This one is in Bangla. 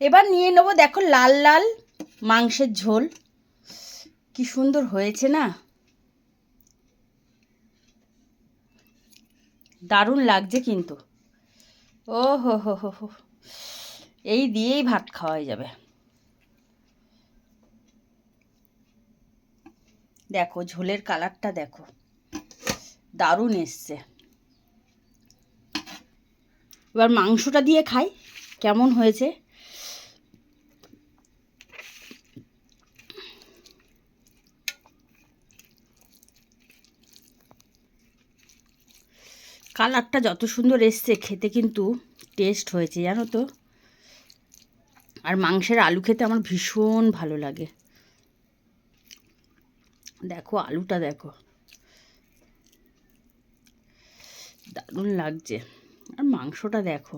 এবার নিয়ে নেবো, দেখো লাল লাল মাংসের ঝোল, কি সুন্দর হয়েছে না, দারুণ লাগছে কিন্তু। ও হো হো হো হো, এই দিয়েই ভাত খাওয়াই যাবে। দেখো ঝোলের কালারটা দেখো, দারুণ এসছে। এবার মাংসটা দিয়ে খাই কেমন হয়েছে। কালারটা যত সুন্দর এসছে, খেতে কিন্তু টেস্ট হয়েছে জানো তো। আর মাংসের আলু খেতে আমার ভীষণ ভালো লাগে। দেখো আলুটা দেখো, দারুণ লাগছে। আর মাংসটা দেখো,